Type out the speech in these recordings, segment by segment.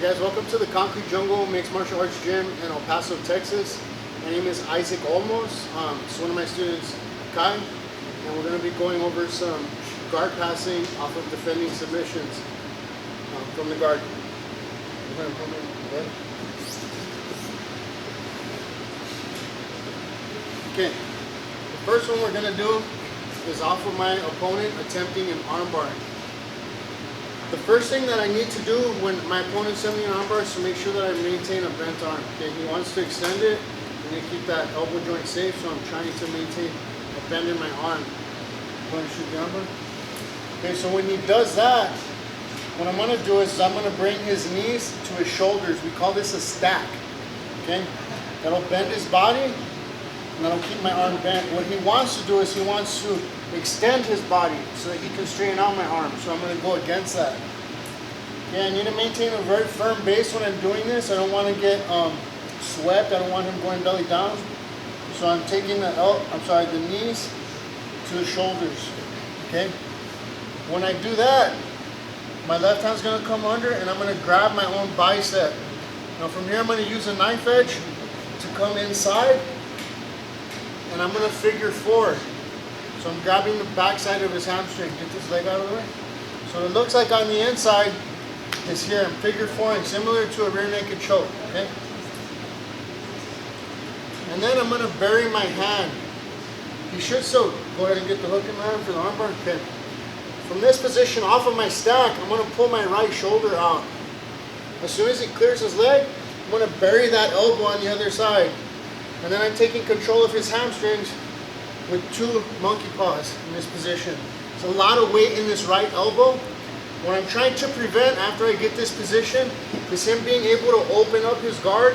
guys, welcome to the Concrete Jungle Mixed Martial Arts Gym in El Paso, Texas. My name is Isaac Olmos. It's one of my students, Kai, and we're going to be going over some guard passing off of defending submissions from the guard. Okay, the first one we're going to do is off of my opponent attempting an armbar. The first thing that I need to do when my opponent's sending an armbar is to make sure that I maintain a bent arm. Okay, he wants to extend it and then keep that elbow joint safe, so I'm trying to maintain a bend in my arm. Going to shoot the armbar. Okay, so when he does that, what I'm going to do is I'm going to bring his knees to his shoulders. We call this a stack. Okay, that'll bend his body and that'll keep my arm bent. What he wants to do is he wants to extend his body so that he can straighten out my arm. So I'm going to go against that. Okay, I need to maintain a very firm base when I'm doing this. I don't want to get swept. I don't want him going belly down. So I'm taking the knees to the shoulders. Okay. When I do that, my left hand's going to come under and I'm going to grab my own bicep. Now from here I'm going to use a knife edge to come inside and I'm going to figure four. So I'm grabbing the backside of his hamstring. Get this leg out of the way. So it looks like on the inside is here. I'm figure fouring, similar to a rear naked choke. Okay. And then I'm going to bury my hand. He should still go ahead and get the hook in my hand for the armbar. Okay. From this position, off of my stack, I'm going to pull my right shoulder out. As soon as he clears his leg, I'm going to bury that elbow on the other side. And then I'm taking control of his hamstrings with two monkey paws in this position. It's a lot of weight in this right elbow. What I'm trying to prevent after I get this position is him being able to open up his guard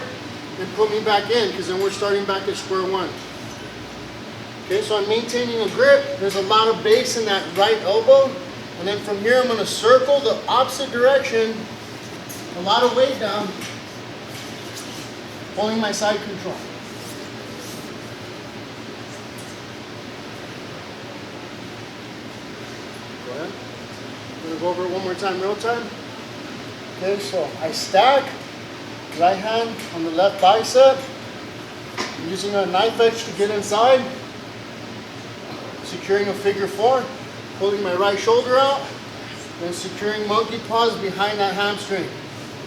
and put me back in, because then we're starting back at square one. Okay, so I'm maintaining a grip. There's a lot of base in that right elbow. And then from here I'm going to circle the opposite direction, a lot of weight down, holding my side control. I'm going to go over it one more time, real time. Okay, so I stack, right hand on the left bicep. I'm using a knife edge to get inside. Securing a figure four, pulling my right shoulder out, then securing monkey paws behind that hamstring.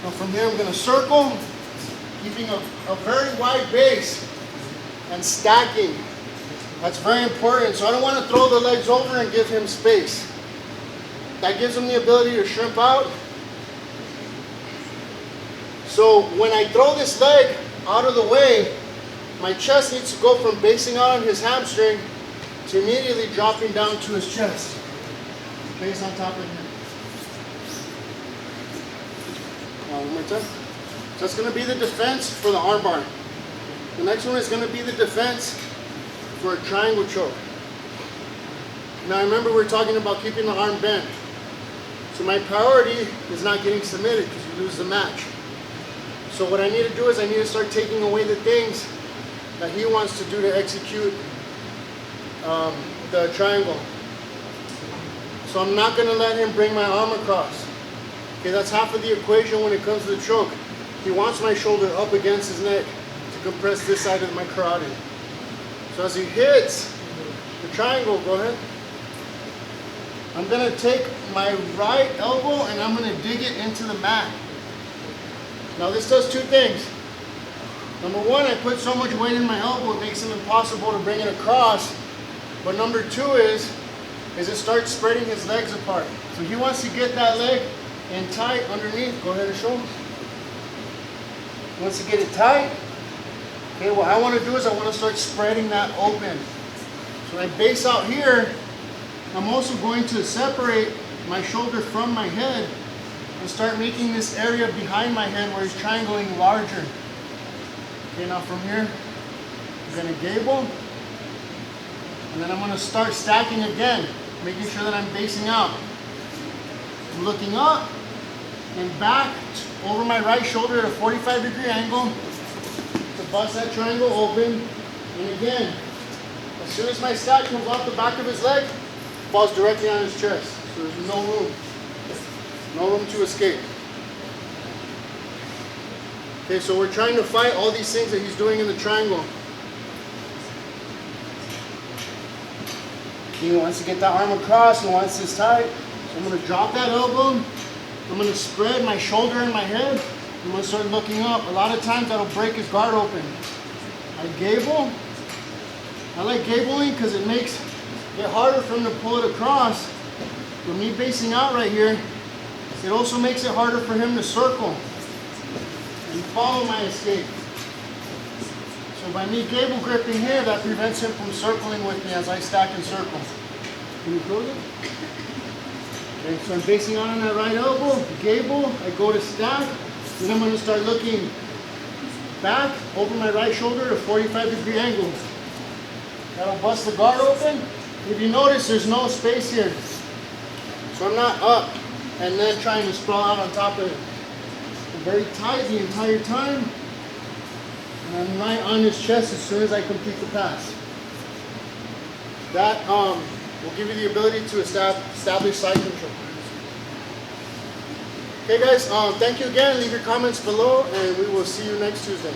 Now from here I'm going to circle, keeping a very wide base and stacking. That's very important. So I don't want to throw the legs over and give him space. That gives him the ability to shrimp out. So when I throw this leg out of the way, my chest needs to go from basing out on his hamstring to immediately dropping down to his chest. Base on top of him. One more time. So that's going to be the defense for the armbar. The next one is going to be the defense for a triangle choke. Now remember, we're talking about keeping the arm bent. So my priority is not getting submitted because you lose the match. So what I need to do is I need to start taking away the things that he wants to do to execute the triangle. So I'm not going to let him bring my arm across. Okay, that's half of the equation when it comes to the choke. He wants my shoulder up against his neck to compress this side of my carotid. So as he hits the triangle, go ahead. I'm going to take my right elbow and I'm going to dig it into the mat. Now this does two things. Number one, I put so much weight in my elbow it makes it impossible to bring it across. But number two is it starts spreading his legs apart. So he wants to get that leg in tight underneath. Go ahead and show him. He wants to get it tight. Okay, what I want to do is I want to start spreading that open. So when I base out here, I'm also going to separate my shoulder from my head and start making this area behind my head where he's triangling larger. Okay, now from here, I'm going to gable. And then I'm going to start stacking again, making sure that I'm basing out. I'm looking up and back over my right shoulder at a 45-degree angle to bust that triangle open. And again, as soon as my stack comes off the back of his leg, falls directly on his chest. So there's no room to escape. Okay, so we're trying to fight all these things that he's doing in the triangle. He wants to get that arm across, he wants this tight. So I'm going to drop that elbow. I'm going to spread my shoulder and my head. I'm going to start looking up. A lot of times that'll break his guard open. I gable. I like gabling because it makes it harder for him to pull it across. With me basing out right here, it also makes it harder for him to circle and follow my escape. So by me gable gripping here, that prevents him from circling with me as I stack and circle. Can you close it? Okay, so I'm basing out on that right elbow, gable, I go to stack, then I'm going to start looking back over my right shoulder at a 45-degree angle. That'll bust the guard open. If you notice, there's no space here. So I'm not up and then trying to sprawl out on top of it. I'm very tight the entire time. And I'm right on his chest as soon as I complete the pass. That will give you the ability to establish side control. Okay guys, thank you again. Leave your comments below and we will see you next Tuesday.